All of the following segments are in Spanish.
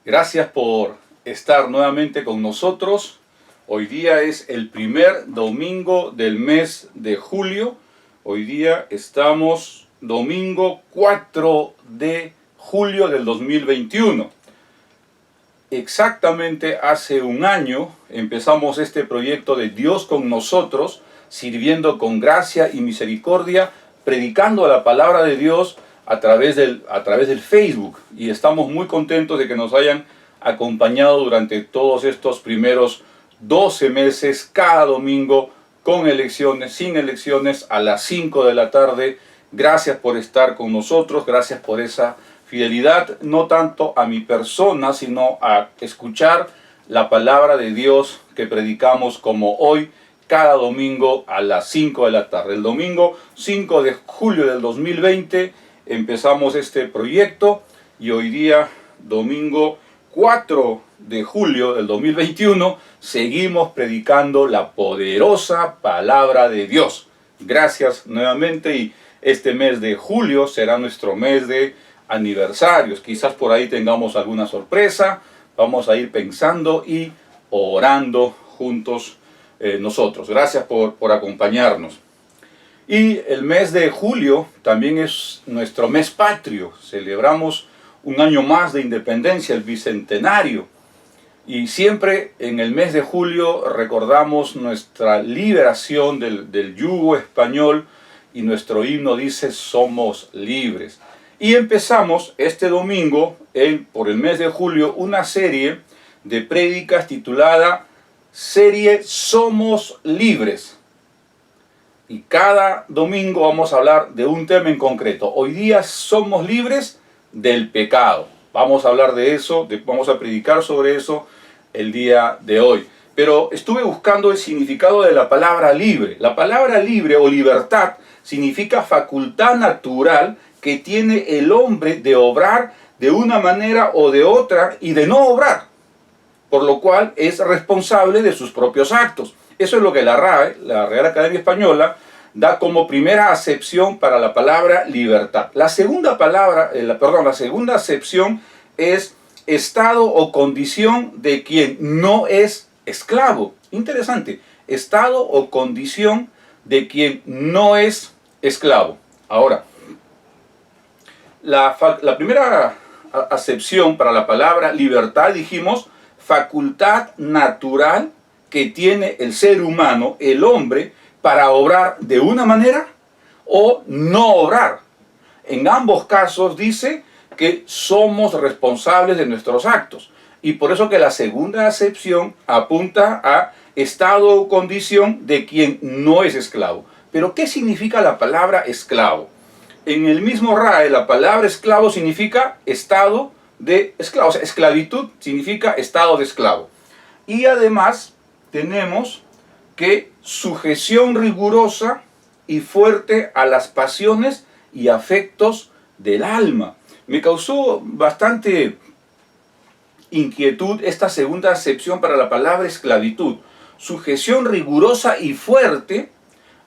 Gracias por estar nuevamente con nosotros. Hoy día es el primer domingo del mes de julio. Hoy día estamos domingo 4 de julio del 2021. Exactamente hace un año empezamos este proyecto de Dios con nosotros, sirviendo con gracia y misericordia, predicando la palabra de Dios a través del Facebook. Y estamos muy contentos de que nos hayan acompañado durante todos estos primeros 12 meses, cada domingo, con elecciones, sin elecciones, a las 5 de la tarde. Gracias por estar con nosotros, gracias por esa fidelidad, no tanto a mi persona, sino a escuchar la palabra de Dios que predicamos como hoy, cada domingo a las 5 de la tarde. El domingo 5 de julio del 2020 empezamos este proyecto y hoy día, domingo 4 de julio del 2021, seguimos predicando la poderosa palabra de Dios. Gracias nuevamente, y este mes de julio será nuestro mes de aniversarios. Quizás por ahí tengamos alguna sorpresa. Vamos a ir pensando y orando juntos nosotros. Gracias por acompañarnos. Y el mes de julio también es nuestro mes patrio. Celebramos un año más de independencia, el bicentenario. Y siempre en el mes de julio recordamos nuestra liberación del yugo español, y nuestro himno dice: somos libres. Y empezamos este domingo, por el mes de julio, una serie de prédicas titulada Serie Somos Libres. Y cada domingo vamos a hablar de un tema en concreto. Hoy día somos libres del pecado. Vamos a hablar de eso, vamos a predicar sobre eso el día de hoy. Pero estuve buscando el significado de la palabra libre. La palabra libre o libertad significa facultad natural que tiene el hombre de obrar de una manera o de otra y de no obrar, por lo cual es responsable de sus propios actos. Eso es lo que la RAE, la Real Academia Española, da como primera acepción para la palabra libertad. La segunda acepción es estado o condición de quien no es esclavo. Interesante, estado o condición de quien no es esclavo. Ahora, la primera acepción para la palabra libertad, dijimos, facultad natural que tiene el ser humano, el hombre, para obrar de una manera o no obrar. En ambos casos dice que somos responsables de nuestros actos. Y por eso que la segunda acepción apunta a estado o condición de quien no es esclavo. Pero ¿qué significa la palabra esclavo? En el mismo RAE, la palabra esclavo significa estado de esclavo. O sea, esclavitud significa estado de esclavo. Y además tenemos que sujeción rigurosa y fuerte a las pasiones y afectos del alma. Me causó bastante inquietud esta segunda acepción para la palabra esclavitud. Sujeción rigurosa y fuerte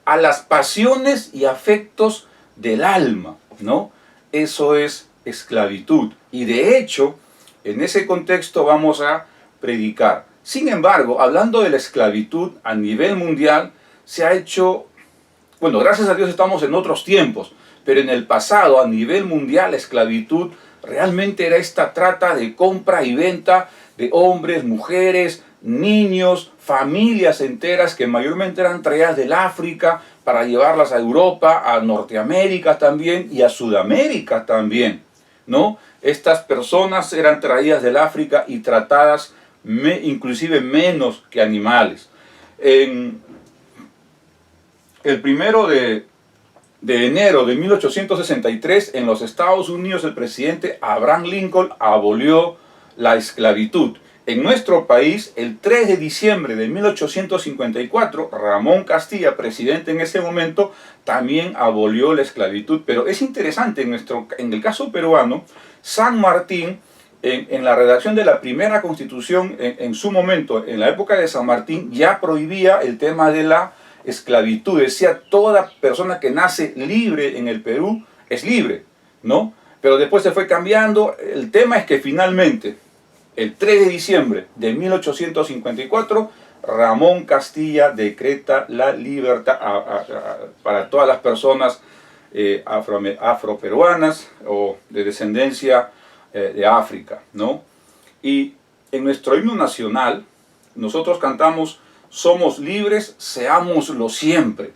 a las pasiones y afectos del alma, ¿no? Eso es esclavitud. Y de hecho, en ese contexto vamos a predicar. Sin embargo, hablando de la esclavitud a nivel mundial, se ha hecho, bueno, gracias a Dios estamos en otros tiempos, pero en el pasado, a nivel mundial, la esclavitud realmente era esta trata de compra y venta de hombres, mujeres, niños, familias enteras que mayormente eran traídas del África para llevarlas a Europa, a Norteamérica también y a Sudamérica también, ¿no? Estas personas eran traídas del África y tratadas inclusive menos que animales. En el 1 de enero de 1863, en los Estados Unidos, el presidente Abraham Lincoln abolió la esclavitud. En nuestro país, el 3 de diciembre de 1854, Ramón Castilla, presidente en ese momento, también abolió la esclavitud. Pero es interesante, en el caso peruano, San Martín, en la redacción de la primera constitución, en su momento, en la época de San Martín, ya prohibía el tema de la esclavitud. Decía, toda persona que nace libre en el Perú es libre, ¿no? Pero después se fue cambiando. El tema es que finalmente el 3 de diciembre de 1854, Ramón Castilla decreta la libertad para todas las personas afroperuanas o de descendencia de África, ¿no? Y en nuestro himno nacional, nosotros cantamos: somos libres, seámoslo siempre.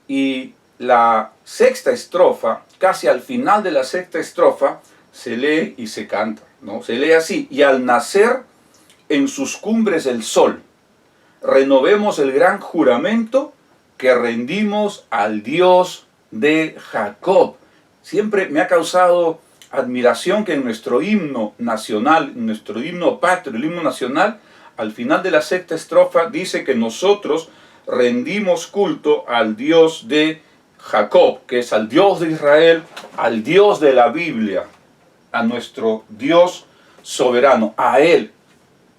Y la sexta estrofa, casi al final de la sexta estrofa, se lee y se canta, ¿no? Se lee así: y al nacer en sus cumbres el sol, renovemos el gran juramento que rendimos al Dios de Jacob. Siempre me ha causado admiración que en nuestro himno nacional, en nuestro himno patrio, el himno nacional, al final de la sexta estrofa dice que nosotros rendimos culto al Dios de Jacob, que es al Dios de Israel, al Dios de la Biblia, a nuestro Dios soberano. A Él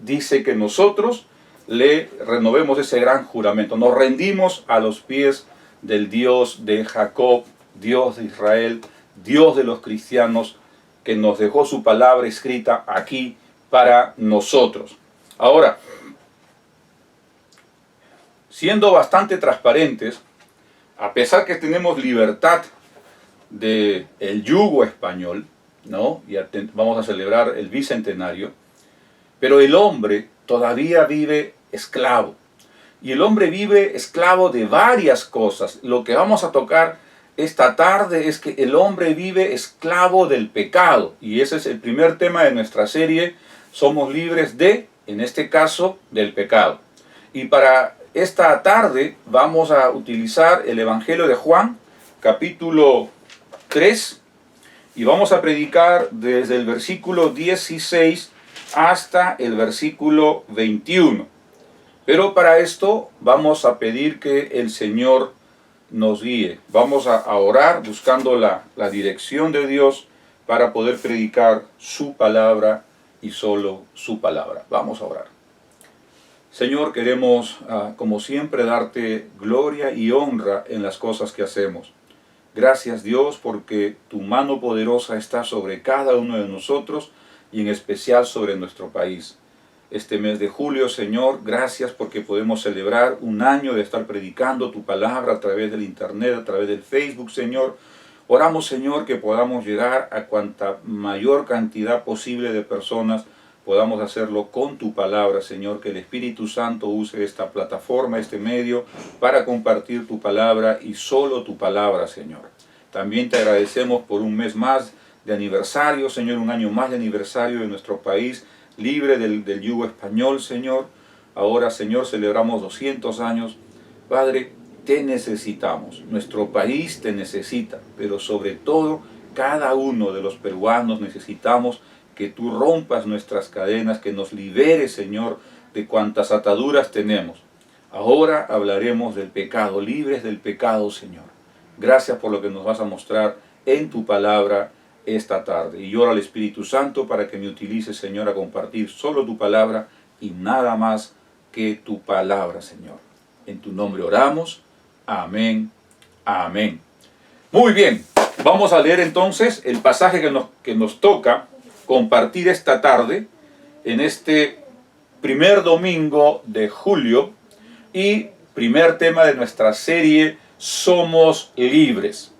dice que nosotros le renovemos ese gran juramento. Nos rendimos a los pies del Dios de Jacob, Dios de Israel, Dios de los cristianos, que nos dejó su palabra escrita aquí para nosotros. Ahora, siendo bastante transparentes, a pesar que tenemos libertad del yugo español, ¿no? Y vamos a celebrar el bicentenario, pero el hombre todavía vive esclavo. Y el hombre vive esclavo de varias cosas. Lo que vamos a tocar esta tarde es que el hombre vive esclavo del pecado. Y ese es el primer tema de nuestra serie. Somos libres de, en este caso, del pecado. Y para esta tarde vamos a utilizar el Evangelio de Juan, capítulo 3. Y vamos a predicar desde el versículo 16 hasta el versículo 21. Pero para esto vamos a pedir que el Señor nos guíe. Vamos a orar buscando la dirección de Dios para poder predicar su palabra y solo su palabra. Vamos a orar. Señor, queremos como siempre darte gloria y honra en las cosas que hacemos. Gracias, Dios, porque tu mano poderosa está sobre cada uno de nosotros y en especial sobre nuestro país. Este mes de julio, Señor, gracias porque podemos celebrar un año de estar predicando tu palabra a través del internet, a través del Facebook, Señor. Oramos, Señor, que podamos llegar a cuanta mayor cantidad posible de personas, podamos hacerlo con tu palabra, Señor, que el Espíritu Santo use esta plataforma, este medio, para compartir tu palabra y solo tu palabra, Señor. También te agradecemos por un mes más de aniversario, Señor, un año más de aniversario de nuestro país, libre del yugo español, Señor. Ahora, Señor, celebramos 200 años. Padre, te necesitamos. Nuestro país te necesita, pero sobre todo, cada uno de los peruanos necesitamos que tú rompas nuestras cadenas, que nos liberes, Señor, de cuantas ataduras tenemos. Ahora hablaremos del pecado, libres del pecado, Señor. Gracias por lo que nos vas a mostrar en tu palabra esta tarde. Y oro al Espíritu Santo para que me utilice, Señor, a compartir solo tu palabra y nada más que tu palabra, Señor. En tu nombre oramos. Amén. Amén. Muy bien. Vamos a leer entonces el pasaje que nos toca compartir esta tarde en este primer domingo de julio y primer tema de nuestra serie Somos Libres.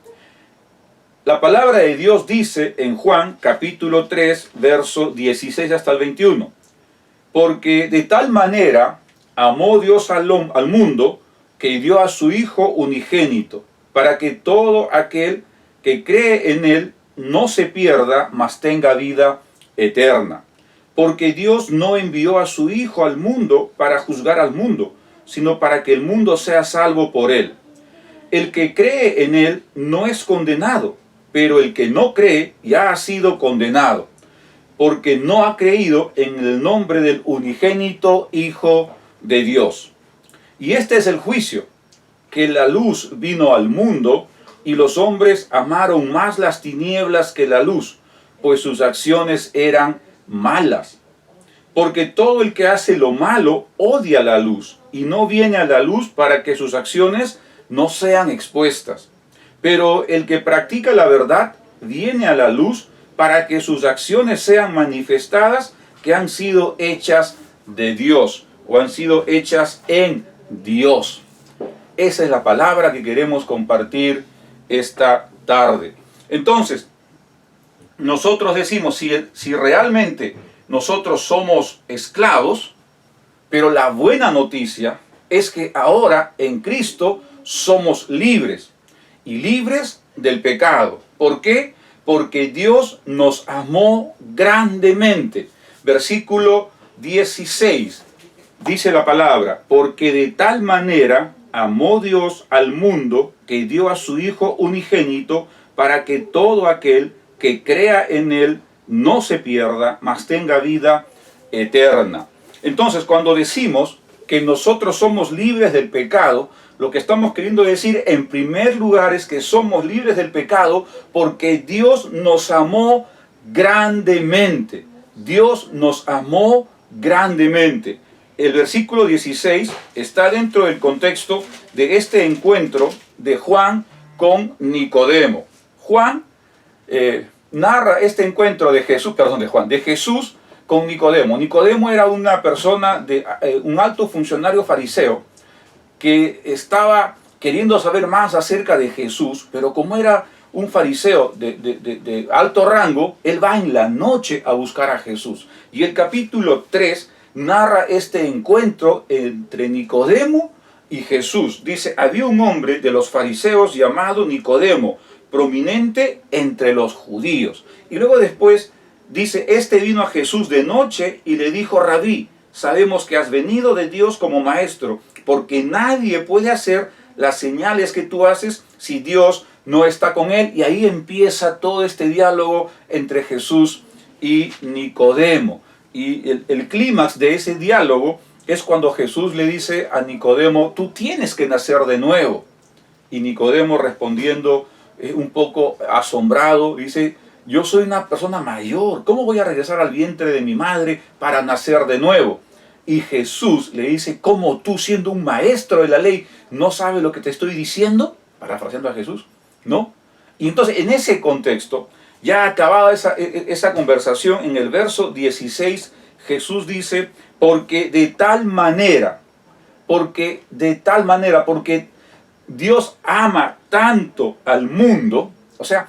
La palabra de Dios dice en Juan capítulo 3, verso 16 hasta el 21. Porque de tal manera amó Dios al mundo que dio a su Hijo unigénito, para que todo aquel que cree en Él no se pierda, mas tenga vida eterna. Porque Dios no envió a su Hijo al mundo para juzgar al mundo, sino para que el mundo sea salvo por Él. El que cree en Él no es condenado, pero el que no cree ya ha sido condenado, porque no ha creído en el nombre del unigénito Hijo de Dios. Y este es el juicio, que la luz vino al mundo, y los hombres amaron más las tinieblas que la luz, pues sus acciones eran malas. Porque todo el que hace lo malo odia la luz, y no viene a la luz para que sus acciones no sean expuestas. Pero el que practica la verdad viene a la luz para que sus acciones sean manifestadas que han sido hechas de Dios o han sido hechas en Dios. Esa es la palabra que queremos compartir esta tarde. Entonces, nosotros decimos, si realmente nosotros somos esclavos, pero la buena noticia es que ahora en Cristo somos libres, y libres del pecado. ¿Por qué? Porque Dios nos amó grandemente. Versículo 16, dice la palabra, porque de tal manera amó Dios al mundo que dio a su Hijo unigénito para que todo aquel que crea en Él no se pierda, mas tenga vida eterna. Entonces, cuando decimos que nosotros somos libres del pecado, lo que estamos queriendo decir en primer lugar es que somos libres del pecado porque Dios nos amó grandemente. Dios nos amó grandemente. El versículo 16 está dentro del contexto de este encuentro de Juan con Nicodemo. Juan narra este encuentro de Jesús con Nicodemo. Nicodemo era una persona, un alto funcionario fariseo que estaba queriendo saber más acerca de Jesús, pero como era un fariseo de alto rango, él va en la noche a buscar a Jesús. Y el capítulo 3 narra este encuentro entre Nicodemo y Jesús. Dice, había un hombre de los fariseos llamado Nicodemo, prominente entre los judíos. Y luego después dice, este vino a Jesús de noche y le dijo, Rabí, sabemos que has venido de Dios como maestro, porque nadie puede hacer las señales que tú haces si Dios no está con él. Y ahí empieza todo este diálogo entre Jesús y Nicodemo. Y el clímax de ese diálogo es cuando Jesús le dice a Nicodemo, tú tienes que nacer de nuevo. Y Nicodemo respondiendo un poco asombrado, dice, yo soy una persona mayor, ¿cómo voy a regresar al vientre de mi madre para nacer de nuevo? Y Jesús le dice, ¿cómo tú siendo un maestro de la ley no sabes lo que te estoy diciendo? Parafraseando a Jesús, ¿no? Y entonces en ese contexto, ya acabada esa conversación, en el verso 16, Jesús dice, porque Dios ama tanto al mundo, o sea,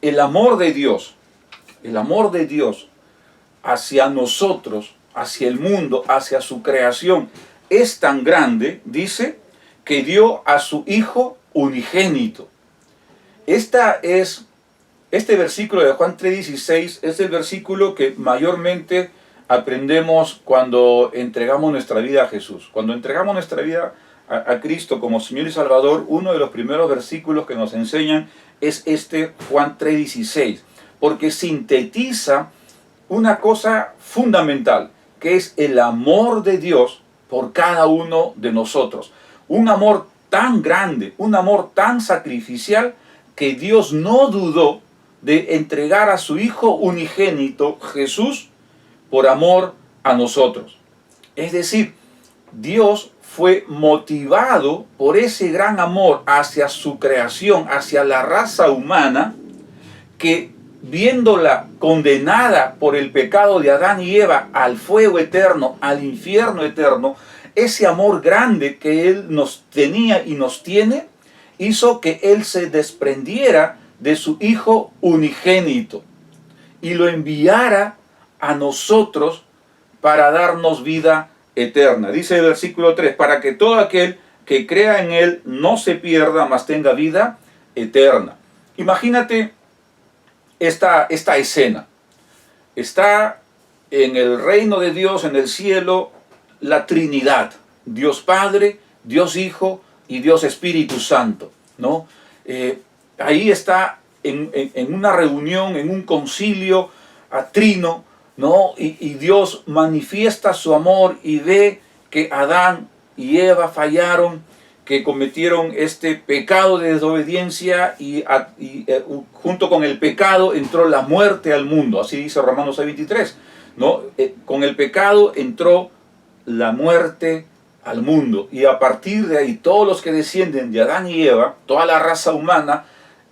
el amor de Dios hacia nosotros, hacia el mundo, hacia su creación, es tan grande, dice, que dio a su Hijo unigénito. Este versículo de Juan 3:16 es el versículo que mayormente aprendemos cuando entregamos nuestra vida a Jesús. Cuando entregamos nuestra vida a Cristo como Señor y Salvador, uno de los primeros versículos que nos enseñan es este Juan 3:16, porque sintetiza una cosa fundamental, que es el amor de Dios por cada uno de nosotros. Un amor tan grande, un amor tan sacrificial, que Dios no dudó de entregar a su Hijo unigénito, Jesús, por amor a nosotros. Es decir, Dios fue motivado por ese gran amor hacia su creación, hacia la raza humana, que viéndola condenada por el pecado de Adán y Eva al fuego eterno, al infierno eterno, ese amor grande que Él nos tenía y nos tiene, hizo que Él se desprendiera de su Hijo unigénito y lo enviara a nosotros para darnos vida eterna. Dice el versículo 3, para que todo aquel que crea en Él no se pierda, mas tenga vida eterna. Imagínate esta escena. Está en el reino de Dios, en el cielo, la Trinidad, Dios Padre, Dios Hijo y Dios Espíritu Santo, ¿no? Ahí está en una reunión, en un concilio trino, ¿no? Y Dios manifiesta su amor y ve que Adán y Eva fallaron, que cometieron este pecado de desobediencia y junto con el pecado entró la muerte al mundo. Así dice Romanos 6:23, ¿no? Con el pecado entró la muerte al mundo. Y a partir de ahí, todos los que descienden de Adán y Eva, toda la raza humana,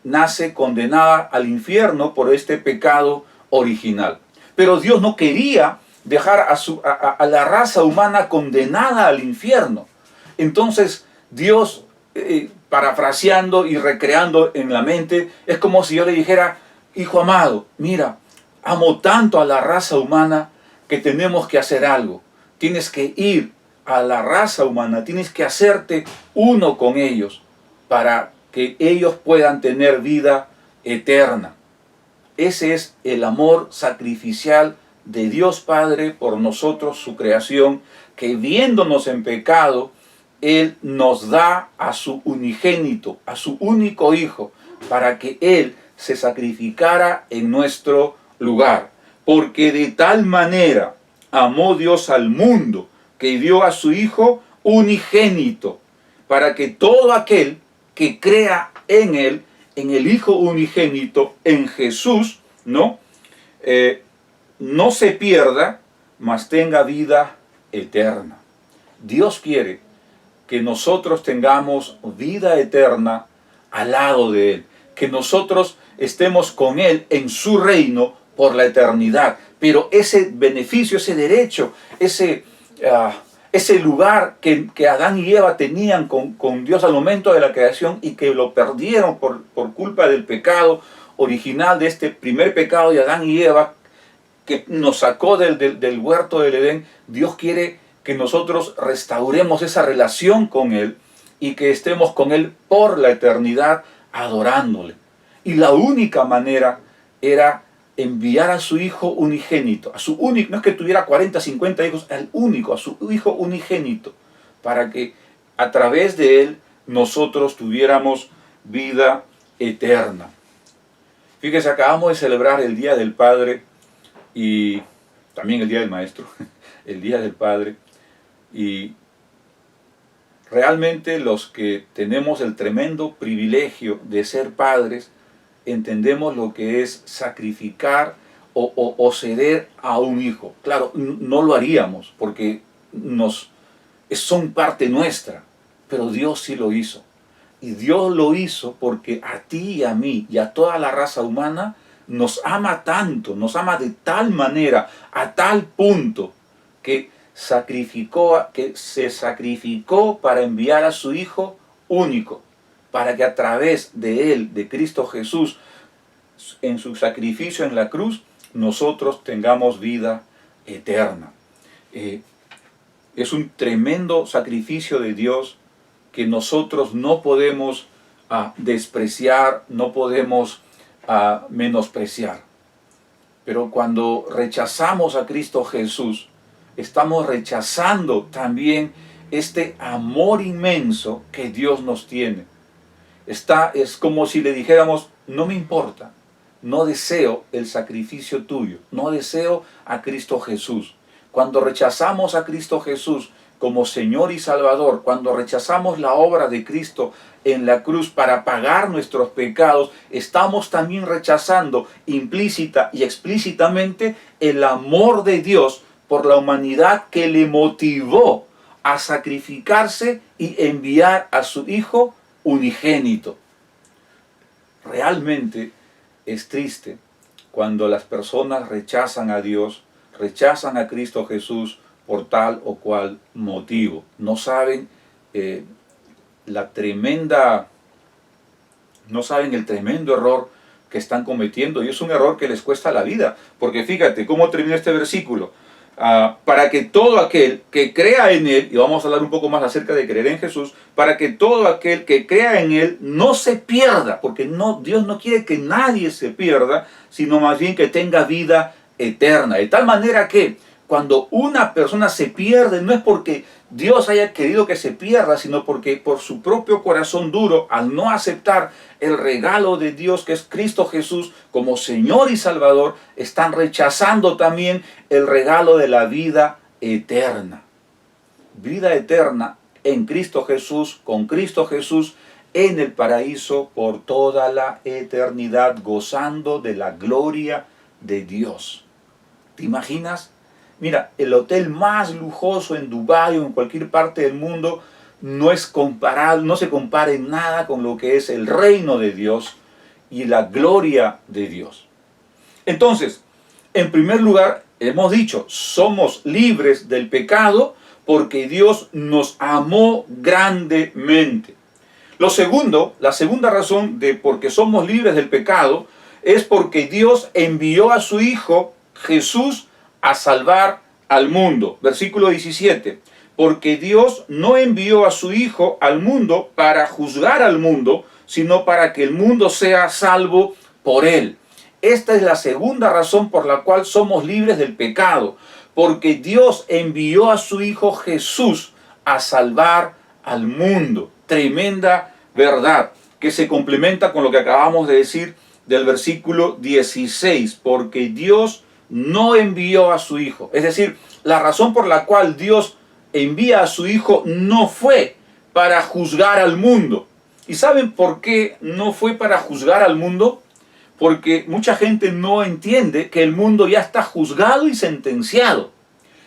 nace condenada al infierno por este pecado original. Pero Dios no quería dejar a la raza humana condenada al infierno. Entonces Dios, parafraseando y recreando en la mente, es como si yo le dijera: hijo amado, mira, amo tanto a la raza humana que tenemos que hacer algo. Tienes que ir a la raza humana, tienes que hacerte uno con ellos para que ellos puedan tener vida eterna. Ese es el amor sacrificial de Dios Padre por nosotros, su creación, que viéndonos en pecado, Él nos da a su unigénito, a su único Hijo, para que Él se sacrificara en nuestro lugar. Porque de tal manera amó Dios al mundo, que dio a su Hijo unigénito, para que todo aquel que crea en Él, en el Hijo unigénito, en Jesús, no se pierda, mas tenga vida eterna. Dios quiere que nosotros tengamos vida eterna al lado de Él, que nosotros estemos con Él en su reino por la eternidad. Pero ese beneficio, ese derecho, ese lugar que Adán y Eva tenían con Dios al momento de la creación y que lo perdieron por culpa del pecado original, de este primer pecado de Adán y Eva, que nos sacó del huerto del Edén, Dios quiere que nosotros restauremos esa relación con Él y que estemos con Él por la eternidad adorándole. Y la única manera era enviar a su Hijo unigénito, a su único, no es que tuviera 40, 50 hijos, al único, a su Hijo unigénito, para que a través de Él nosotros tuviéramos vida eterna. Fíjese, acabamos de celebrar el Día del Padre y también el Día del Maestro, el Día del Padre, y realmente los que tenemos el tremendo privilegio de ser padres, entendemos lo que es sacrificar o ceder a un hijo. Claro, no lo haríamos porque son parte nuestra, pero Dios sí lo hizo. Y Dios lo hizo porque a ti y a mí y a toda la raza humana nos ama tanto, nos ama de tal manera, a tal punto, que se sacrificó para enviar a su Hijo único, para que a través de Él, de Cristo Jesús, en su sacrificio en la cruz, nosotros tengamos vida eterna. Es un tremendo sacrificio de Dios que nosotros no podemos despreciar, no podemos menospreciar. Pero cuando rechazamos a Cristo Jesús, estamos rechazando también este amor inmenso que Dios nos tiene. Es como si le dijéramos: no me importa, no deseo el sacrificio tuyo, no deseo a Cristo Jesús. Cuando rechazamos a Cristo Jesús como Señor y Salvador, cuando rechazamos la obra de Cristo en la cruz para pagar nuestros pecados, estamos también rechazando implícita y explícitamente el amor de Dios por la humanidad, que le motivó a sacrificarse y enviar a su Hijo unigénito. Realmente es triste cuando las personas rechazan a Dios, rechazan a Cristo Jesús por tal o cual motivo. No saben el tremendo error que están cometiendo, y es un error que les cuesta la vida, porque fíjate cómo termina este versículo: para que todo aquel que crea en Él, y vamos a hablar un poco más acerca de creer en Jesús, para que todo aquel que crea en Él no se pierda, porque Dios no quiere que nadie se pierda, sino más bien que tenga vida eterna. De tal manera que cuando una persona se pierde, no es porque Dios haya querido que se pierda, sino porque por su propio corazón duro, al no aceptar el regalo de Dios que es Cristo Jesús como Señor y Salvador, están rechazando también el regalo de la vida eterna. Vida eterna en Cristo Jesús, con Cristo Jesús, en el paraíso por toda la eternidad, gozando de la gloria de Dios. ¿Te imaginas? Mira, el hotel más lujoso en Dubái o en cualquier parte del mundo no se compara en nada con lo que es el reino de Dios y la gloria de Dios. Entonces, en primer lugar, hemos dicho, somos libres del pecado porque Dios nos amó grandemente. La segunda razón de por qué somos libres del pecado es porque Dios envió a su Hijo Jesús a salvar al mundo. Versículo 17. Porque Dios no envió a su Hijo al mundo para juzgar al mundo, sino para que el mundo sea salvo por él. Esta es la segunda razón por la cual somos libres del pecado. Porque Dios envió a su Hijo Jesús a salvar al mundo. Tremenda verdad que se complementa con lo que acabamos de decir del versículo 16. Porque Dios no envió a su Hijo. Es decir, la razón por la cual Dios envía a su Hijo no fue para juzgar al mundo. ¿Y saben por qué no fue para juzgar al mundo? Porque mucha gente no entiende que el mundo ya está juzgado y sentenciado.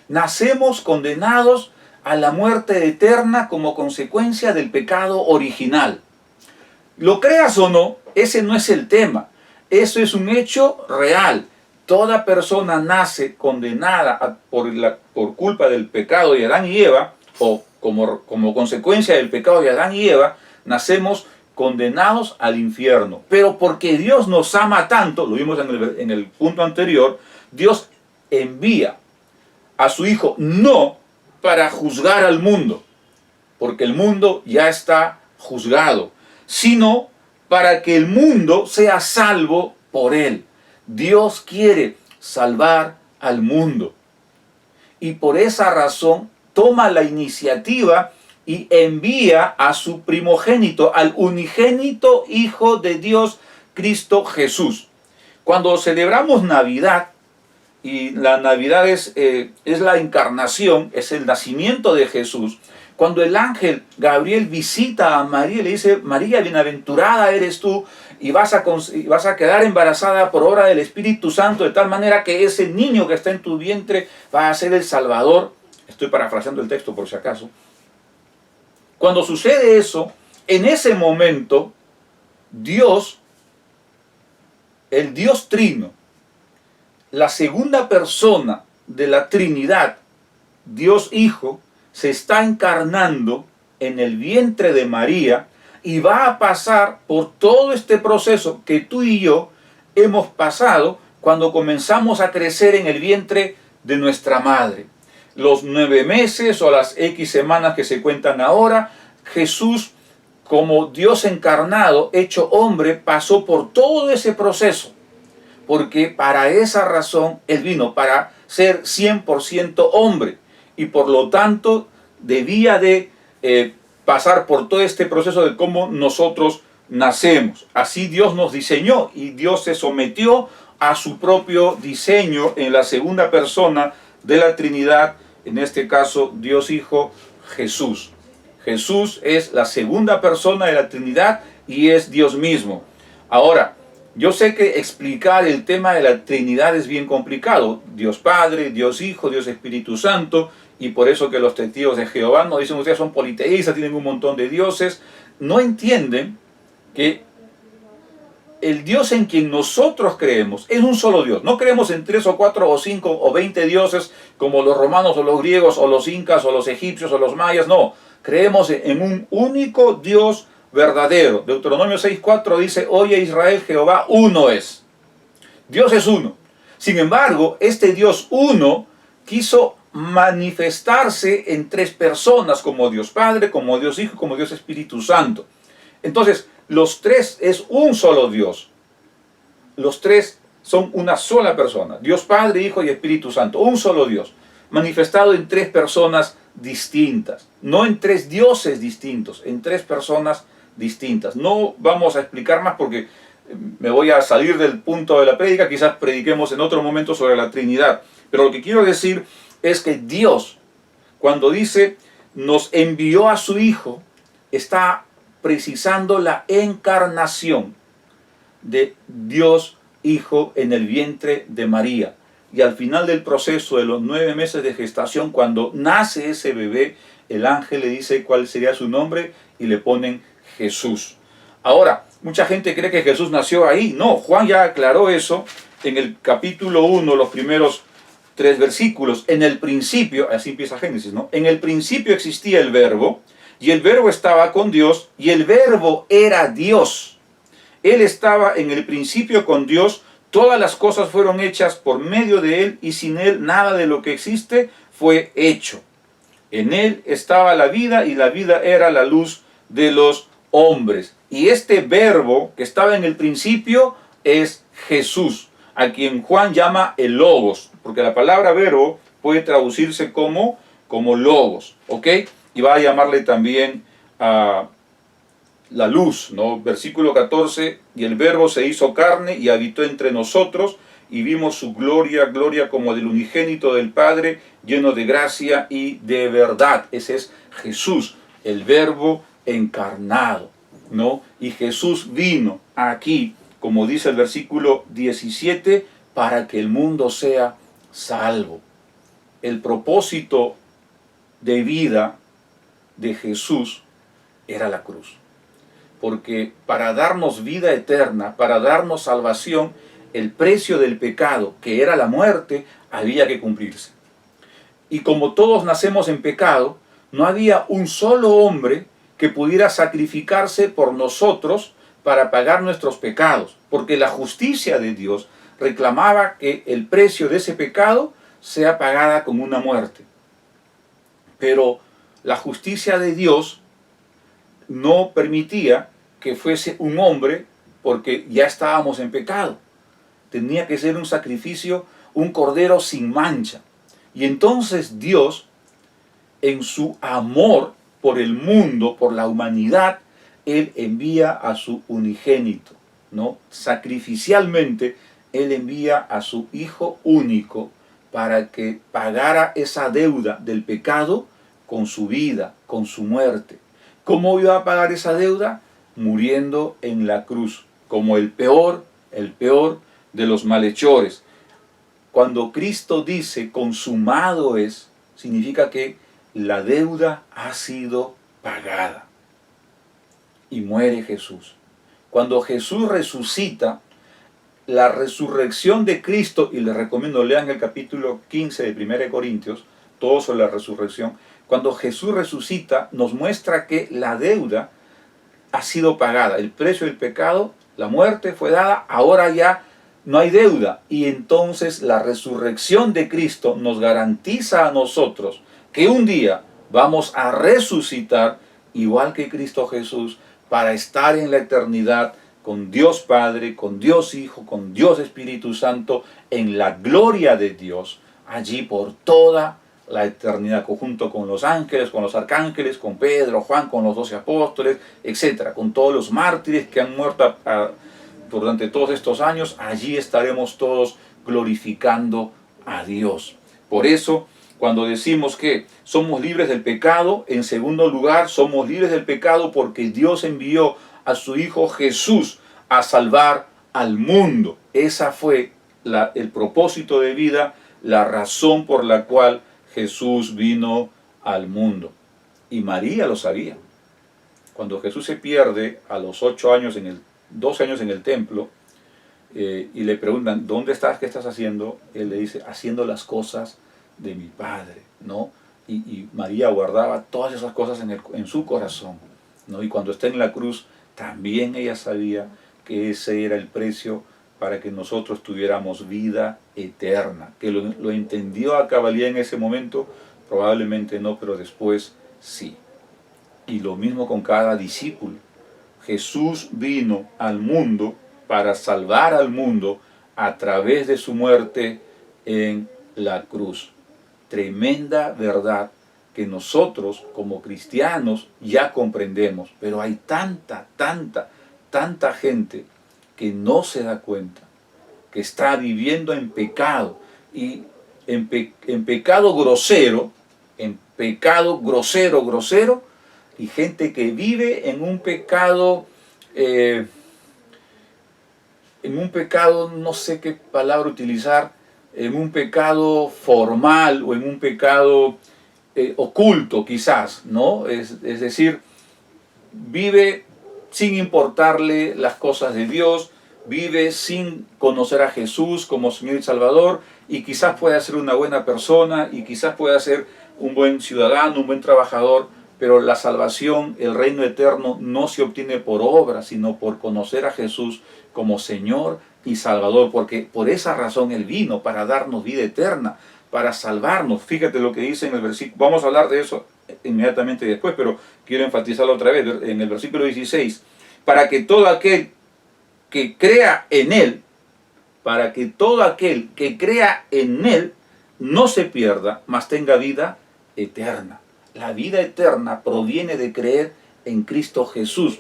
Nacemos condenados a la muerte eterna como consecuencia del pecado original. Lo creas o no, ese no es el tema. Eso es un hecho real. Toda persona nace condenada por culpa del pecado de Adán y Eva, o como consecuencia del pecado de Adán y Eva, nacemos condenados al infierno. Pero porque Dios nos ama tanto, lo vimos en el punto anterior, Dios envía a su Hijo no para juzgar al mundo, porque el mundo ya está juzgado, sino para que el mundo sea salvo por él. Dios quiere salvar al mundo. Y por esa razón toma la iniciativa y envía a su primogénito, al unigénito Hijo de Dios, Cristo Jesús. Cuando celebramos Navidad, y la Navidad es la encarnación, es el nacimiento de Jesús. Cuando el ángel Gabriel visita a María y le dice: María, bienaventurada eres tú, y vas a quedar embarazada por obra del Espíritu Santo, de tal manera que ese niño que está en tu vientre va a ser el Salvador. Estoy parafraseando el texto por si acaso. Cuando sucede eso, en ese momento, Dios, el Dios Trino, la segunda persona de la Trinidad, Dios Hijo, se está encarnando en el vientre de María y va a pasar por todo este proceso que tú y yo hemos pasado cuando comenzamos a crecer en el vientre de nuestra madre. Los 9 meses o las X semanas que se cuentan ahora, Jesús, como Dios encarnado, hecho hombre, pasó por todo ese proceso. Porque para esa razón Él vino, para ser 100% hombre. Y por lo tanto debía de pasar por todo este proceso de cómo nosotros nacemos. Así Dios nos diseñó y Dios se sometió a su propio diseño en la segunda persona de la Trinidad, en este caso Dios Hijo Jesús. Jesús es la segunda persona de la Trinidad y es Dios mismo. Ahora, yo sé que explicar el tema de la Trinidad es bien complicado. Dios Padre, Dios Hijo, Dios Espíritu Santo, y por eso que los testigos de Jehová nos dicen: ustedes son politeístas, tienen un montón de dioses. No entienden que el Dios en quien nosotros creemos es un solo Dios. No creemos en 3 o 4 o 5 o 20 dioses como los romanos o los griegos o los incas o los egipcios o los mayas. No, creemos en un único Dios verdadero. Deuteronomio 6:4 dice: oye Israel, Jehová uno es. Dios es uno. Sin embargo, este Dios uno quiso manifestarse en 3 personas, como Dios Padre, como Dios Hijo, como Dios Espíritu Santo. Entonces, los 3 es un solo Dios. Los 3 son una sola persona. Dios Padre, Hijo y Espíritu Santo. Un solo Dios. Manifestado en 3 personas distintas. No en 3 dioses distintos, en 3 personas distintas. No vamos a explicar más porque me voy a salir del punto de la prédica. Quizás prediquemos en otro momento sobre la Trinidad. Pero lo que quiero decir es que Dios, cuando dice nos envió a su Hijo, está precisando la encarnación de Dios Hijo en el vientre de María. Y al final del proceso de los 9 meses de gestación, cuando nace ese bebé, el ángel le dice cuál sería su nombre y le ponen Jesús. Ahora, mucha gente cree que Jesús nació ahí. No, Juan ya aclaró eso en el capítulo 1, los primeros 3 versículos. En el principio, así empieza Génesis, ¿no? En el principio existía el verbo, y el verbo estaba con Dios, y el verbo era Dios. Él estaba en el principio con Dios, todas las cosas fueron hechas por medio de Él, y sin Él nada de lo que existe fue hecho. En Él estaba la vida, y la vida era la luz de los hombres. Y este verbo que estaba en el principio es Jesús, a quien Juan llama el Logos, porque la palabra verbo puede traducirse como Logos, ¿ok? Y va a llamarle también a la luz, ¿no? Versículo 14, y el verbo se hizo carne y habitó entre nosotros, y vimos su gloria, gloria como del unigénito del Padre, lleno de gracia y de verdad. Ese es Jesús, el verbo encarnado, ¿no? Y Jesús vino aquí, como dice el versículo 17, para que el mundo sea salvo. El propósito de vida de Jesús era la cruz. Porque para darnos vida eterna, para darnos salvación, el precio del pecado, que era la muerte, había que cumplirse. Y como todos nacemos en pecado, no había un solo hombre que pudiera sacrificarse por nosotros para pagar nuestros pecados, porque la justicia de Dios reclamaba que el precio de ese pecado sea pagada con una muerte. Pero la justicia de Dios no permitía que fuese un hombre, porque ya estábamos en pecado. Tenía que ser un sacrificio, un cordero sin mancha. Y entonces Dios, en su amor por el mundo, por la humanidad, Él envía a su unigénito, ¿no? Sacrificialmente, Él envía a su Hijo único para que pagara esa deuda del pecado con su vida, con su muerte. ¿Cómo iba a pagar esa deuda? Muriendo en la cruz, como el peor de los malhechores. Cuando Cristo dice consumado es, significa que la deuda ha sido pagada. Y muere Jesús. Cuando Jesús resucita, la resurrección de Cristo, y les recomiendo lean el capítulo 15 de 1 Corintios, todo sobre la resurrección. Cuando Jesús resucita, nos muestra que la deuda ha sido pagada. El precio del pecado, la muerte fue dada, ahora ya no hay deuda. Y entonces la resurrección de Cristo nos garantiza a nosotros que un día vamos a resucitar igual que Cristo Jesús para estar en la eternidad con Dios Padre, con Dios Hijo, con Dios Espíritu Santo, en la gloria de Dios, allí por toda la eternidad, junto con los ángeles, con los arcángeles, con Pedro, Juan, con los 12 apóstoles, etc., con todos los mártires que han muerto durante todos estos años. Allí estaremos todos glorificando a Dios. Por eso, cuando decimos que somos libres del pecado, en segundo lugar, somos libres del pecado porque Dios envió a su Hijo Jesús a salvar al mundo. Esa fue el propósito de vida, la razón por la cual Jesús vino al mundo. Y María lo sabía. Cuando Jesús se pierde a los 12 años en el templo, y le preguntan, ¿dónde estás? ¿Qué estás haciendo? Él le dice, haciendo las cosas de mi Padre, ¿no? Y María guardaba todas esas cosas en su corazón, ¿no? Y cuando está en la cruz, también ella sabía que ese era el precio para que nosotros tuviéramos vida eterna. Que lo entendió a cabalidad en ese momento, probablemente no, pero después sí. Y lo mismo con cada discípulo. Jesús vino al mundo para salvar al mundo a través de su muerte en la cruz. Tremenda verdad que nosotros como cristianos ya comprendemos, pero hay tanta gente que no se da cuenta, que está viviendo en pecado, y en pecado grosero, y gente que vive en un pecado, no sé qué palabra utilizar, en un pecado formal o en un pecado oculto quizás, ¿no? Es decir, vive sin importarle las cosas de Dios, vive sin conocer a Jesús como Señor y Salvador, y quizás pueda ser una buena persona, y quizás pueda ser un buen ciudadano, un buen trabajador, pero la salvación, el reino eterno, no se obtiene por obra, sino por conocer a Jesús como Señor y Salvador, porque por esa razón Él vino, para darnos vida eterna, para salvarnos. Fíjate lo que dice en el versículo, vamos a hablar de eso inmediatamente después, pero quiero enfatizarlo otra vez, en el versículo 16, para que todo aquel que crea en Él, para que todo aquel que crea en Él no se pierda, mas tenga vida eterna. La vida eterna proviene de creer en Cristo Jesús.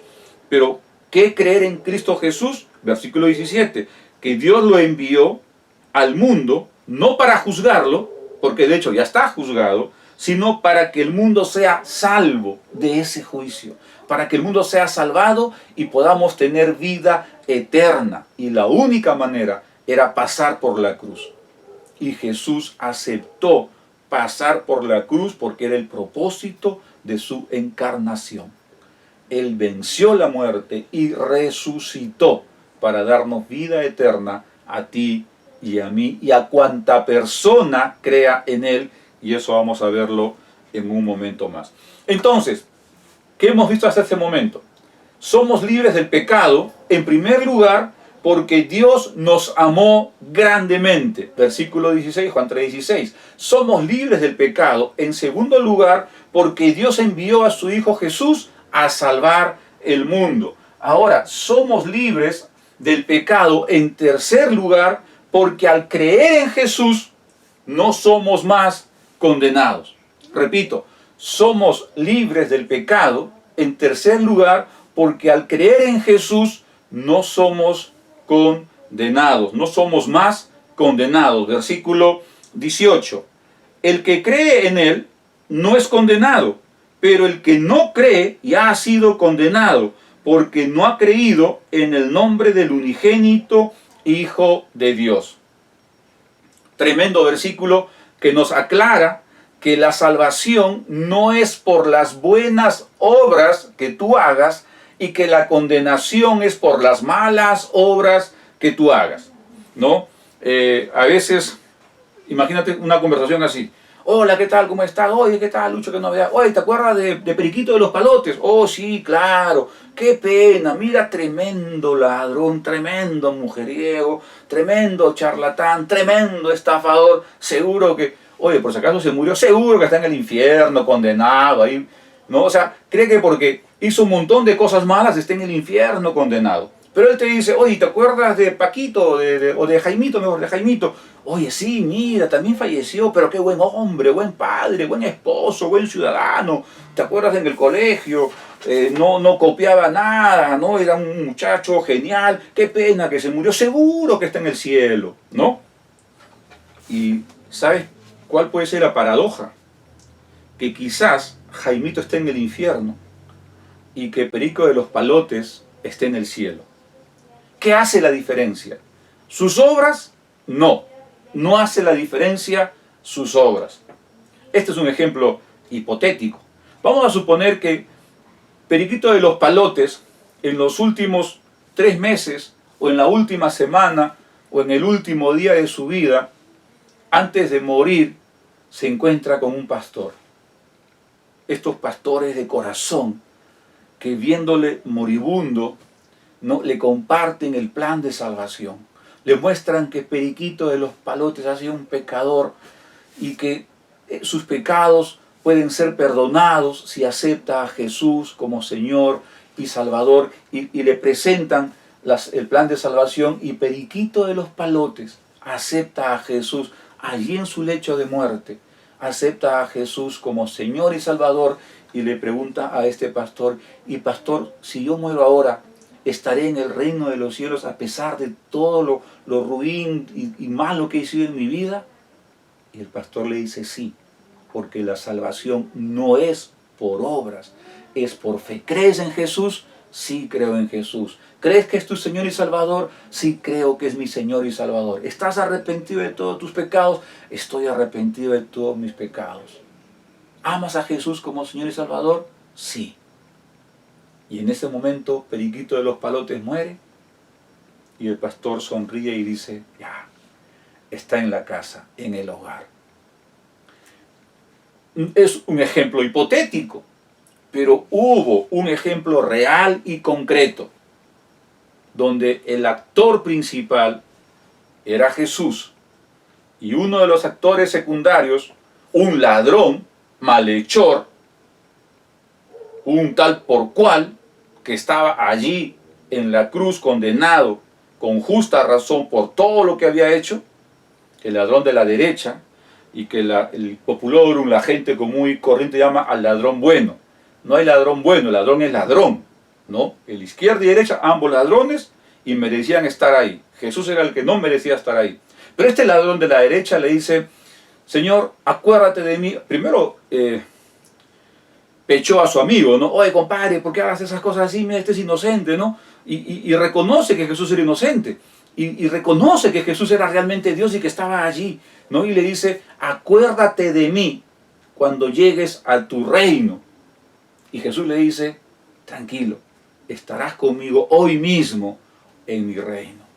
Pero, ¿qué creer en Cristo Jesús? Versículo 17, que Dios lo envió al mundo, no para juzgarlo, porque de hecho ya está juzgado, sino para que el mundo sea salvo de ese juicio, para que el mundo sea salvado y podamos tener vida eterna. Y la única manera era pasar por la cruz. Y Jesús aceptó pasar por la cruz porque era el propósito de su encarnación. Él venció la muerte y resucitó para darnos vida eterna a ti y a mí y a cuanta persona crea en Él, y eso vamos a verlo en un momento más. Entonces, ¿qué hemos visto hasta este momento? Somos libres del pecado, en primer lugar, porque Dios nos amó grandemente. Versículo 16, Juan 3:16. Somos libres del pecado, en segundo lugar, porque Dios envió a su Hijo Jesús a salvar el mundo. Ahora, somos libres del pecado, en tercer lugar, porque al creer en Jesús, no somos más condenados. Repito, somos libres del pecado, en tercer lugar, porque al creer en Jesús, no somos condenados, no somos más condenados. Versículo 18. El que cree en Él no es condenado, pero el que no cree ya ha sido condenado, porque no ha creído en el nombre del unigénito Hijo de Dios. Tremendo versículo que nos aclara que la salvación no es por las buenas obras que tú hagas, y que la condenación es por las malas obras que tú hagas, ¿no? A veces, imagínate una conversación así. Hola, ¿qué tal? ¿Cómo estás? Oye, ¿qué tal, Lucho? ¿Qué novedad? Oye, ¿te acuerdas de Periquito de los Palotes? Oh, sí, claro. Qué pena. Mira, tremendo ladrón, tremendo mujeriego, tremendo charlatán, tremendo estafador. Seguro que, oye, por si acaso se murió, seguro que está en el infierno, condenado ahí, ¿no? O sea, cree que porque hizo un montón de cosas malas está en el infierno condenado. Pero él te dice, oye, ¿te acuerdas de Paquito o de Jaimito, mejor, de Jaimito? Oye, sí, mira, también falleció, pero qué buen hombre, buen padre, buen esposo, buen ciudadano. ¿Te acuerdas en el colegio? No copiaba nada, ¿no? Era un muchacho genial. Qué pena que se murió, seguro que está en el cielo, ¿no? Y ¿sabes cuál puede ser la paradoja? Que quizás Jaimito esté en el infierno y que Perico de los Palotes esté en el cielo. ¿Qué hace la diferencia? ¿Sus obras? No. No hace la diferencia sus obras. Este es un ejemplo hipotético. Vamos a suponer que Periquito de los Palotes, en los últimos 3 meses, o en la última semana, o en el último día de su vida, antes de morir, se encuentra con un pastor. Estos pastores de corazón, que viéndole moribundo, no le comparten el plan de salvación. Le muestran que Periquito de los Palotes ha sido un pecador y que sus pecados pueden ser perdonados si acepta a Jesús como Señor y Salvador, y le presentan el plan de salvación, y Periquito de los Palotes acepta a Jesús allí en su lecho de muerte, acepta a Jesús como Señor y Salvador, y le pregunta a este pastor, y pastor, si yo muero ahora, ¿estaré en el reino de los cielos a pesar de todo lo ruin y malo que he sido en mi vida? Y el pastor le dice sí, porque la salvación no es por obras, es por fe. ¿Crees en Jesús? Sí, creo en Jesús. ¿Crees que es tu Señor y Salvador? Sí, creo que es mi Señor y Salvador. ¿Estás arrepentido de todos tus pecados? Estoy arrepentido de todos mis pecados. ¿Amas a Jesús como Señor y Salvador? Sí. Y en ese momento Periquito de los Palotes muere, y el pastor sonríe y dice, ya, está en la casa, en el hogar. Es un ejemplo hipotético, pero hubo un ejemplo real y concreto, donde el actor principal era Jesús, y uno de los actores secundarios, un ladrón, malhechor, un tal por cual, que estaba allí en la cruz condenado con justa razón por todo lo que había hecho, el ladrón de la derecha, y que el populorum, la gente común y corriente, llama al ladrón bueno. No hay ladrón bueno, el ladrón es ladrón, ¿no? El izquierda y derecha, ambos ladrones, y merecían estar ahí. Jesús era el que no merecía estar ahí. Pero este ladrón de la derecha le dice, Señor, acuérdate de mí. Primero pechó a su amigo, ¿no? Oye, compadre, ¿por qué hagas esas cosas así? Mira, este es inocente, ¿no? Y reconoce que Jesús era inocente. Y reconoce que Jesús era realmente Dios y que estaba allí, ¿no? Y le dice, acuérdate de mí cuando llegues a tu reino. Y Jesús le dice, tranquilo, estarás conmigo hoy mismo en mi reino.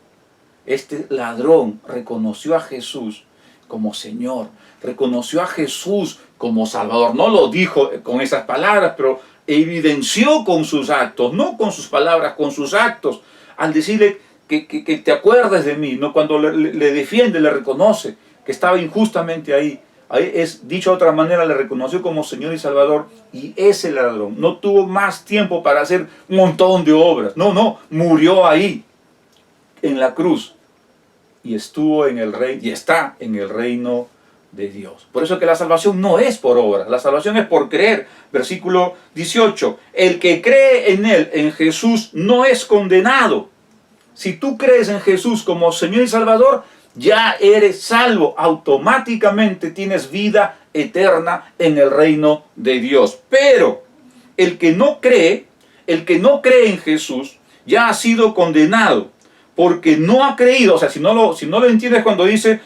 Este ladrón reconoció a Jesús como Señor, reconoció a Jesús como Salvador. No lo dijo con esas palabras, pero evidenció con sus actos, no con sus palabras, con sus actos, al decirle que te acuerdes de mí, ¿no? Cuando le defiende, le reconoce que estaba injustamente ahí. Ahí es, dicho de otra manera, le reconoció como Señor y Salvador, y ese ladrón no tuvo más tiempo para hacer un montón de obras. No, murió ahí, en la cruz, y estuvo en el reino, y está en el reino de Dios. Por eso que la salvación no es por obras, la salvación es por creer. Versículo 18, el que cree en Él, en Jesús, no es condenado. Si tú crees en Jesús como Señor y Salvador, ya eres salvo, automáticamente tienes vida eterna en el reino de Dios. Pero el que no cree en Jesús, ya ha sido condenado, porque no ha creído. O sea, si no lo entiendes cuando dice,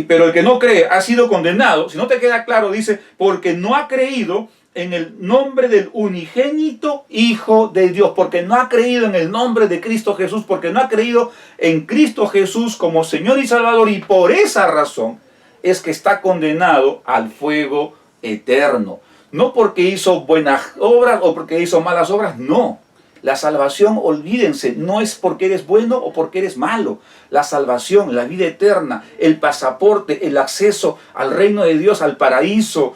pero el que no cree ha sido condenado, si no te queda claro, dice, porque no ha creído en el nombre del unigénito Hijo de Dios, porque no ha creído en el nombre de Cristo Jesús, porque no ha creído en Cristo Jesús como Señor y Salvador, y por esa razón es que está condenado al fuego eterno. No porque hizo buenas obras o porque hizo malas obras, no. La salvación, olvídense, no es porque eres bueno o porque eres malo. La salvación, la vida eterna, el pasaporte, el acceso al reino de Dios, al paraíso,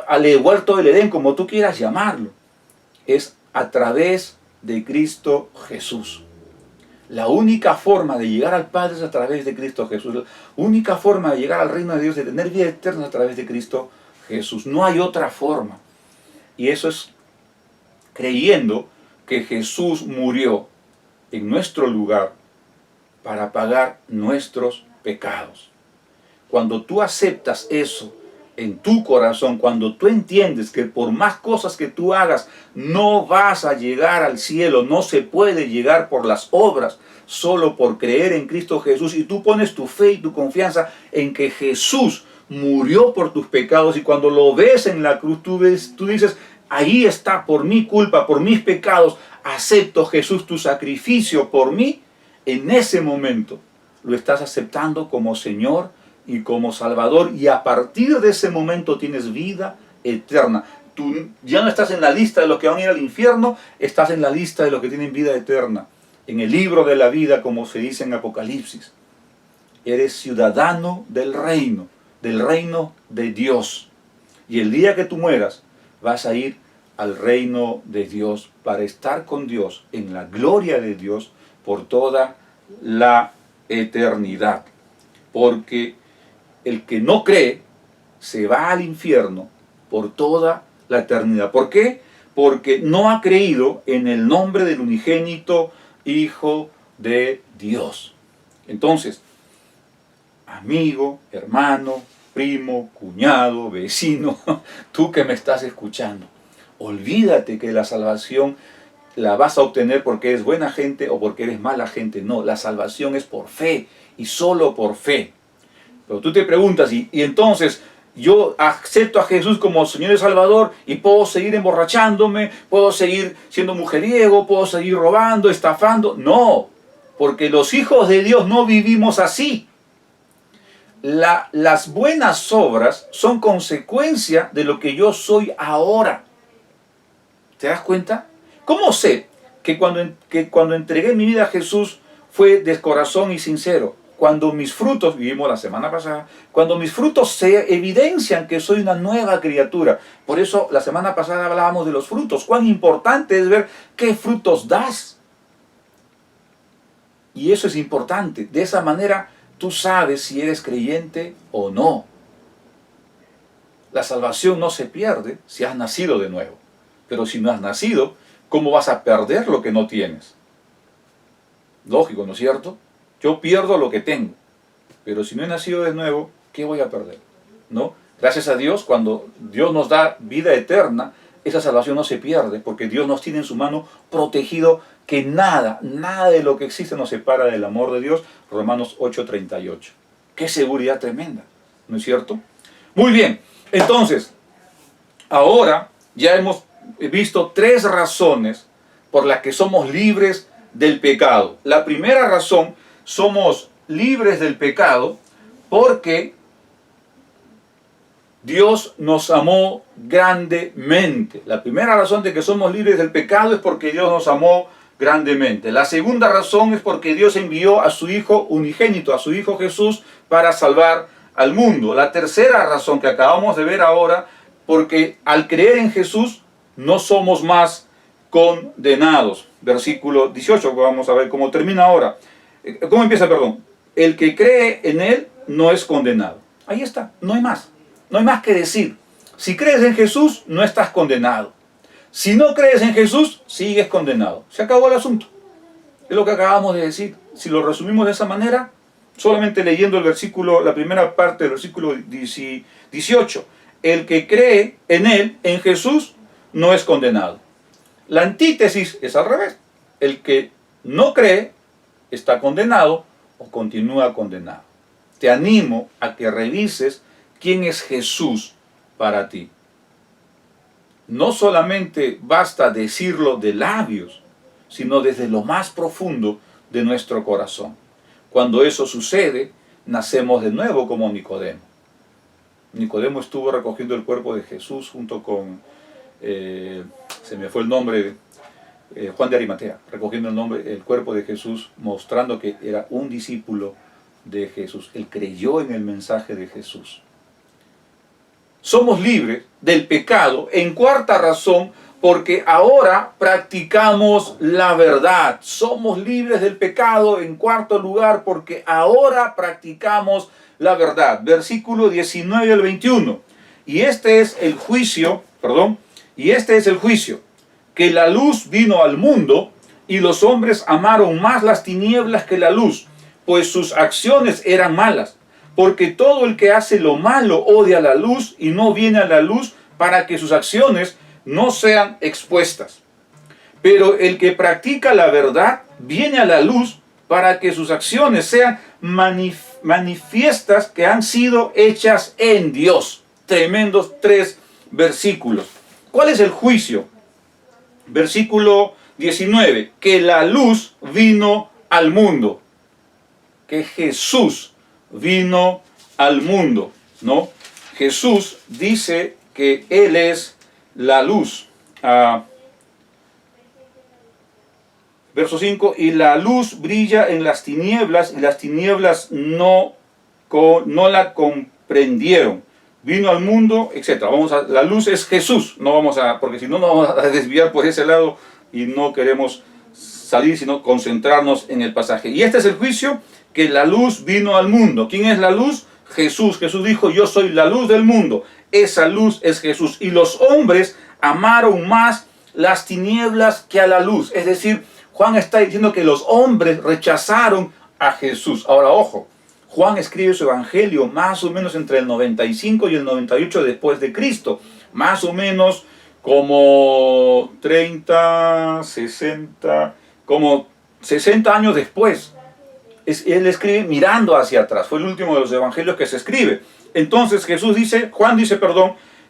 al huerto del Edén, como tú quieras llamarlo, es a través de Cristo Jesús. La única forma de llegar al Padre es a través de Cristo Jesús. La única forma de llegar al reino de Dios, de tener vida eterna, es a través de Cristo Jesús. No hay otra forma. Y eso es creyendo que Jesús murió en nuestro lugar para pagar nuestros pecados. Cuando tú aceptas eso en tu corazón, cuando tú entiendes que por más cosas que tú hagas, no vas a llegar al cielo, no se puede llegar por las obras, solo por creer en Cristo Jesús, y tú pones tu fe y tu confianza en que Jesús murió por tus pecados, y cuando lo ves en la cruz, tú dices, ahí está, por mi culpa, por mis pecados, acepto, Jesús, tu sacrificio por mí. En ese momento lo estás aceptando como Señor y como Salvador, y a partir de ese momento tienes vida eterna. Tú ya no estás en la lista de los que van a ir al infierno, estás en la lista de los que tienen vida eterna, en el libro de la vida, como se dice en Apocalipsis. Eres ciudadano del reino de Dios, y el día que tú mueras vas a ir al reino de Dios para estar con Dios en la gloria de Dios por toda la eternidad. Porque el que no cree se va al infierno por toda la eternidad. ¿Por qué? Porque no ha creído en el nombre del unigénito Hijo de Dios. Entonces, amigo, hermano, primo, cuñado, vecino, tú que me estás escuchando, olvídate que la salvación la vas a obtener porque eres buena gente o porque eres mala gente. No, la salvación es por fe y solo por fe. Pero tú te preguntas, y entonces yo acepto a Jesús como Señor y Salvador y puedo seguir emborrachándome, puedo seguir siendo mujeriego, puedo seguir robando, estafando. No, porque los hijos de Dios no vivimos así. Las buenas obras son consecuencia de lo que yo soy ahora. ¿Te das cuenta? ¿Cómo sé que cuando entregué mi vida a Jesús fue de corazón y sincero? Cuando mis frutos, vivimos la semana pasada, cuando mis frutos se evidencian que soy una nueva criatura. Por eso la semana pasada hablábamos de los frutos. Cuán importante es ver qué frutos das. Y eso es importante. De esa manera tú sabes si eres creyente o no. La salvación no se pierde si has nacido de nuevo. Pero si no has nacido, ¿cómo vas a perder lo que no tienes? Lógico, ¿no es cierto? Yo pierdo lo que tengo. Pero si no he nacido de nuevo, ¿qué voy a perder? ¿No? Gracias a Dios, cuando Dios nos da vida eterna, esa salvación no se pierde, porque Dios nos tiene en su mano protegido, que nada de lo que existe nos separa del amor de Dios. Romanos 8:38. ¡Qué seguridad tremenda! ¿No es cierto? Muy bien, entonces, ahora ya hemos visto 3 razones por las que somos libres del pecado. La primera razón, somos libres del pecado porque Dios nos amó grandemente. La primera razón de que somos libres del pecado es porque Dios nos amó grandemente. La segunda razón es porque Dios envió a su Hijo unigénito, a su Hijo Jesús, para salvar al mundo. La tercera razón que acabamos de ver ahora, porque al creer en Jesús no somos más condenados. Versículo 18, vamos a ver cómo termina ahora. ¿Cómo empieza, perdón? El que cree en Él no es condenado. Ahí está, no hay más. No hay más que decir. Si crees en Jesús, no estás condenado. Si no crees en Jesús, sigues condenado. Se acabó el asunto. Es lo que acabamos de decir. Si lo resumimos de esa manera, solamente leyendo el versículo, la primera parte del versículo 18. El que cree en Él, en Jesús, no es condenado. La antítesis es al revés. El que no cree está condenado o continúa condenado. Te animo a que revises quién es Jesús para ti. No solamente basta decirlo de labios, sino desde lo más profundo de nuestro corazón. Cuando eso sucede, nacemos de nuevo como Nicodemo. Nicodemo estuvo recogiendo el cuerpo de Jesús junto con, se me fue el nombre, Juan de Arimatea, recogiendo el cuerpo de Jesús, mostrando que era un discípulo de Jesús. Él creyó en el mensaje de Jesús. Somos libres del pecado, en cuarta razón, porque ahora practicamos la verdad. Somos libres del pecado, en cuarto lugar, porque ahora practicamos la verdad. Versículo 19 al 21. Y este es el juicio, que la luz vino al mundo, y los hombres amaron más las tinieblas que la luz, pues sus acciones eran malas. Porque todo el que hace lo malo odia la luz y no viene a la luz para que sus acciones no sean expuestas. Pero el que practica la verdad viene a la luz para que sus acciones sean manifiestas, que han sido hechas en Dios. Tremendos 3 versículos. ¿Cuál es el juicio? Versículo 19. Que la luz vino al mundo. Que Jesús vino al mundo, ¿no? Jesús dice que Él es la luz. Verso 5, y la luz brilla en las tinieblas, y las tinieblas no la comprendieron. Vino al mundo, etc. La luz es Jesús, porque si no nos vamos a desviar por ese lado y no queremos salir, sino concentrarnos en el pasaje. Y este es el juicio, que la luz vino al mundo. ¿Quién es la luz? Jesús. Jesús dijo, yo soy la luz del mundo. Esa luz es Jesús. Y los hombres amaron más las tinieblas que a la luz. Es decir, Juan está diciendo que los hombres rechazaron a Jesús. Ahora, ojo, Juan escribe su evangelio más o menos entre el 95 y el 98 después de Cristo. Más o menos como 30, 60, como 60 años después. Él escribe mirando hacia atrás. Fue el último de los evangelios que se escribe. Entonces Juan dice,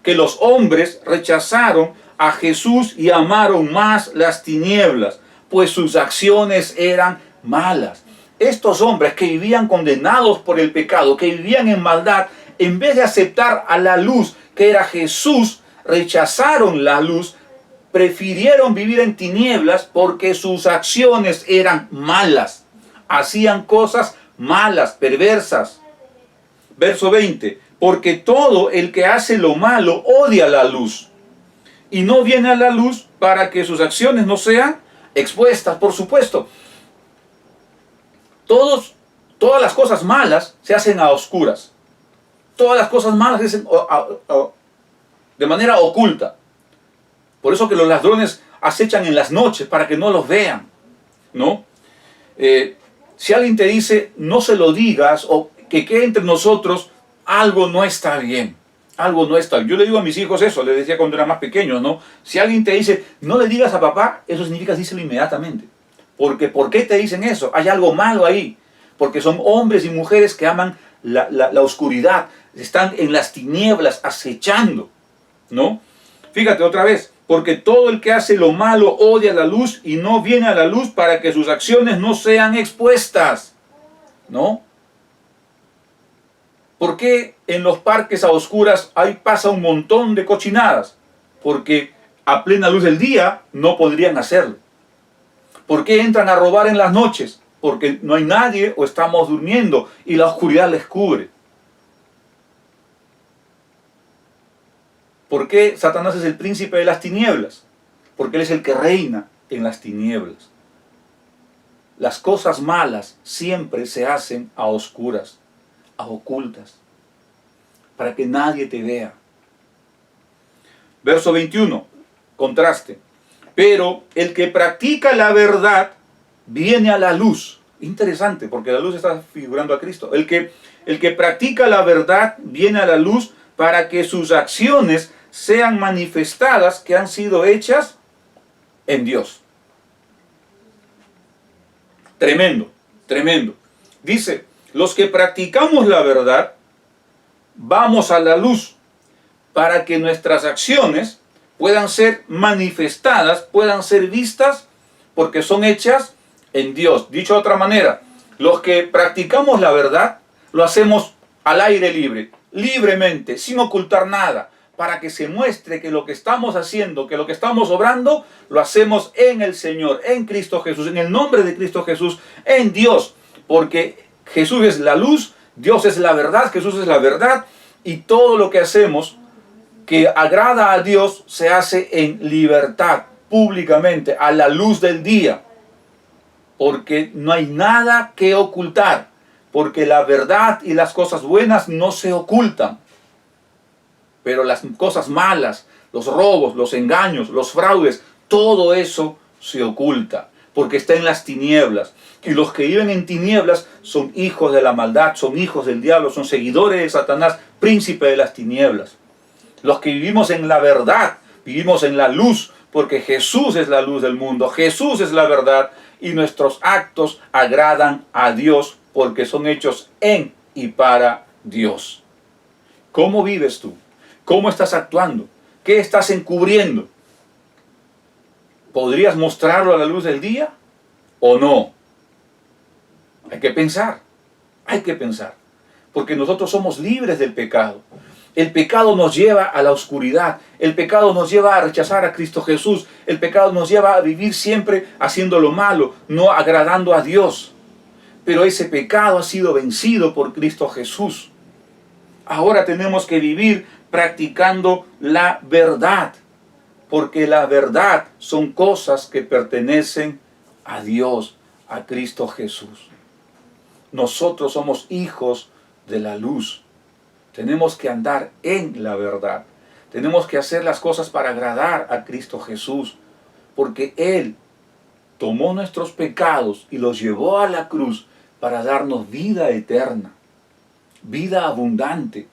que los hombres rechazaron a Jesús y amaron más las tinieblas, pues sus acciones eran malas. estos hombres que vivían condenados por el pecado, que vivían en maldad, en vez de aceptar a la luz que era Jesús, rechazaron la luz, prefirieron vivir en tinieblas porque sus acciones eran malas. Hacían cosas malas, perversas. Verso 20. Porque todo el que hace lo malo odia la luz y no viene a la luz para que sus acciones no sean expuestas. Por supuesto, todas las cosas malas se hacen a oscuras. Todas las cosas malas se hacen de manera oculta. Por eso que los ladrones acechan en las noches para que no los vean, ¿no? Si alguien te dice no se lo digas o que quede entre nosotros, algo no está bien. Algo no está bien. Yo le digo a mis hijos eso, les decía cuando eran más pequeños, ¿no? Si alguien te dice no le digas a papá, eso significa díselo inmediatamente. Porque ¿por qué te dicen eso? Hay algo malo ahí. Porque son hombres y mujeres que aman la oscuridad, están en las tinieblas acechando, ¿no? Fíjate otra vez, porque todo el que hace lo malo odia la luz y no viene a la luz para que sus acciones no sean expuestas, ¿no? ¿Por qué en los parques a oscuras ahí pasa un montón de cochinadas? Porque a plena luz del día no podrían hacerlo. ¿Por qué entran a robar en las noches? Porque no hay nadie o estamos durmiendo y la oscuridad les cubre. ¿Por qué Satanás es el príncipe de las tinieblas? Porque él es el que reina en las tinieblas. Las cosas malas siempre se hacen a oscuras, a ocultas, para que nadie te vea. Verso 21, contraste. Pero el que practica la verdad viene a la luz. Interesante, porque la luz está figurando a Cristo. El que practica la verdad viene a la luz para que sus acciones sean manifestadas que han sido hechas en Dios. Tremendo, tremendo. Dice, los que practicamos la verdad, vamos a la luz para que nuestras acciones puedan ser manifestadas, puedan ser vistas, porque son hechas en Dios. Dicho de otra manera, los que practicamos la verdad, lo hacemos al aire libre, libremente, sin ocultar nada, para que se muestre que lo que estamos haciendo, que lo que estamos obrando, lo hacemos en el Señor, en Cristo Jesús, en el nombre de Cristo Jesús, en Dios, porque Jesús es la luz, Dios es la verdad, Jesús es la verdad, y todo lo que hacemos que agrada a Dios se hace en libertad, públicamente, a la luz del día, porque no hay nada que ocultar, porque la verdad y las cosas buenas no se ocultan. Pero las cosas malas, los robos, los engaños, los fraudes, todo eso se oculta, porque está en las tinieblas. Y los que viven en tinieblas son hijos de la maldad, son hijos del diablo, son seguidores de Satanás, príncipe de las tinieblas. Los que vivimos en la verdad, vivimos en la luz, porque Jesús es la luz del mundo, Jesús es la verdad, y nuestros actos agradan a Dios, porque son hechos en y para Dios. ¿Cómo vives tú? ¿Cómo estás actuando? ¿Qué estás encubriendo? ¿Podrías mostrarlo a la luz del día o no? Hay que pensar, porque nosotros somos libres del pecado. El pecado nos lleva a la oscuridad, el pecado nos lleva a rechazar a Cristo Jesús, el pecado nos lleva a vivir siempre haciendo lo malo, no agradando a Dios. Pero ese pecado ha sido vencido por Cristo Jesús. Ahora tenemos que vivir practicando la verdad, porque la verdad son cosas que pertenecen a Dios, a Cristo Jesús. Nosotros somos hijos de la luz. Tenemos que andar en la verdad. Tenemos que hacer las cosas para agradar a Cristo Jesús, porque Él tomó nuestros pecados y los llevó a la cruz para darnos vida eterna, vida abundante.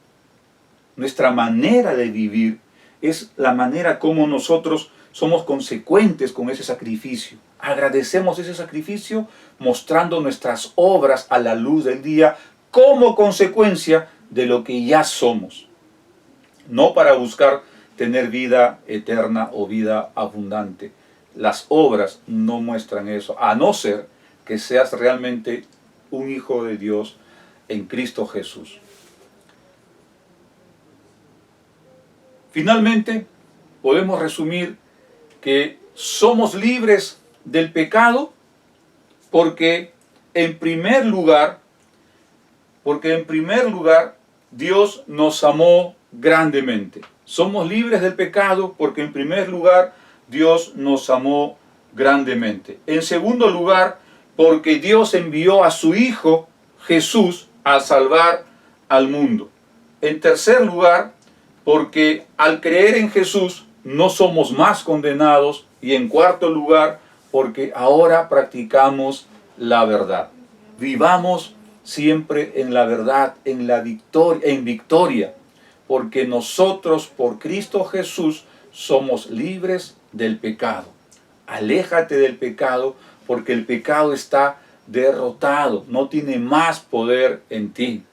Nuestra manera de vivir es la manera como nosotros somos consecuentes con ese sacrificio. Agradecemos ese sacrificio mostrando nuestras obras a la luz del día como consecuencia de lo que ya somos. No para buscar tener vida eterna o vida abundante. Las obras no muestran eso, a no ser que seas realmente un hijo de Dios en Cristo Jesús. Finalmente, podemos resumir que somos libres del pecado porque en primer lugar Dios nos amó grandemente. Somos libres del pecado porque en primer lugar Dios nos amó grandemente. En segundo lugar, porque Dios envió a su Hijo Jesús a salvar al mundo. En tercer lugar, porque al creer en Jesús no somos más condenados. Y en cuarto lugar, porque ahora practicamos la verdad. Vivamos siempre en la verdad, en victoria, porque nosotros por Cristo Jesús somos libres del pecado. Aléjate del pecado, porque el pecado está derrotado, no tiene más poder en ti.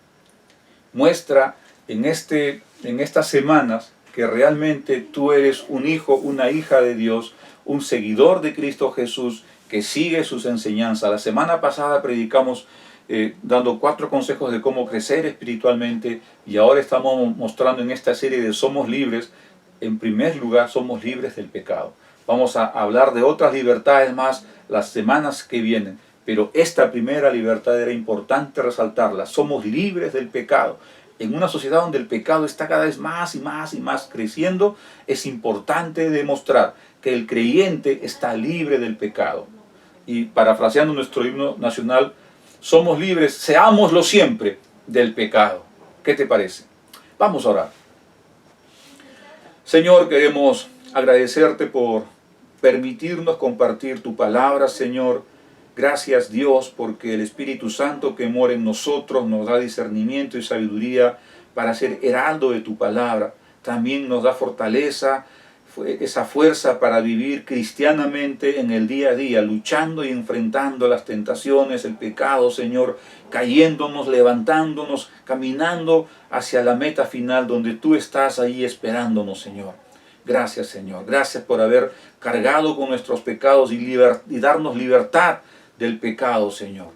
Muestra en estas semanas que realmente tú eres un hijo, una hija de Dios, un seguidor de Cristo Jesús que sigue sus enseñanzas. La semana pasada predicamos dando 4 consejos de cómo crecer espiritualmente, y ahora estamos mostrando en esta serie de Somos Libres. En primer lugar, somos libres del pecado. Vamos a hablar de otras libertades más las semanas que vienen, pero esta primera libertad era importante resaltarla. Somos libres del pecado. En una sociedad donde el pecado está cada vez más y más y más creciendo, es importante demostrar que el creyente está libre del pecado. Y parafraseando nuestro himno nacional, somos libres, seámoslo siempre, del pecado. ¿Qué te parece? Vamos a orar. Señor, queremos agradecerte por permitirnos compartir tu palabra, Señor. Gracias, Dios, porque el Espíritu Santo que mora en nosotros nos da discernimiento y sabiduría para ser heraldo de tu palabra. También nos da fortaleza, esa fuerza para vivir cristianamente en el día a día, luchando y enfrentando las tentaciones, el pecado, Señor, cayéndonos, levantándonos, caminando hacia la meta final donde tú estás ahí esperándonos, Señor. Gracias, Señor. Gracias por haber cargado con nuestros pecados y darnos libertad del pecado, Señor.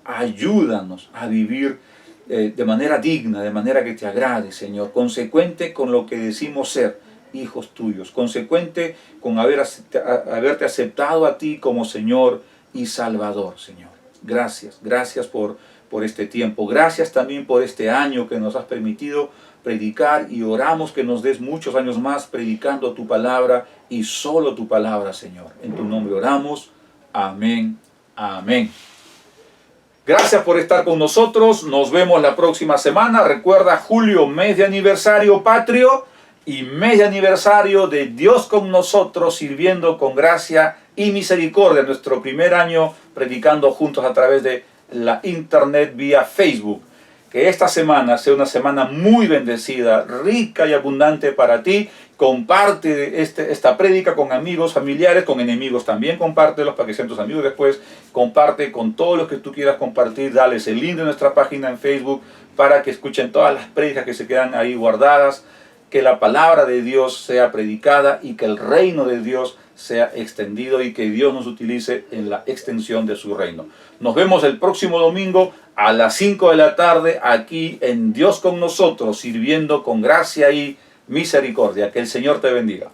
Ayúdanos a vivir de manera digna, de manera que te agrade, Señor, consecuente con lo que decimos ser, hijos tuyos, consecuente con haberte aceptado a ti como Señor y Salvador, Señor. Gracias, gracias por este tiempo. Gracias también por este año que nos has permitido predicar, y oramos que nos des muchos años más predicando tu palabra y solo tu palabra, Señor. En tu nombre oramos. Amén. Amén. Gracias por estar con nosotros. Nos vemos la próxima semana. Recuerda, julio, mes de aniversario patrio y mes de aniversario de Dios con nosotros, sirviendo con gracia y misericordia. Nuestro primer año predicando juntos a través de la internet vía Facebook. Que esta semana sea una semana muy bendecida, rica y abundante para ti. Comparte esta prédica con amigos, familiares, con enemigos también. Compártelos para que sean tus amigos después. Comparte con todos los que tú quieras compartir. Dales el link de nuestra página en Facebook para que escuchen todas las prédicas que se quedan ahí guardadas. Que la palabra de Dios sea predicada y que el reino de Dios sea extendido, y que Dios nos utilice en la extensión de su reino. Nos vemos el próximo domingo a las 5 de la tarde aquí en Dios con nosotros, sirviendo con gracia y misericordia. Que el Señor te bendiga.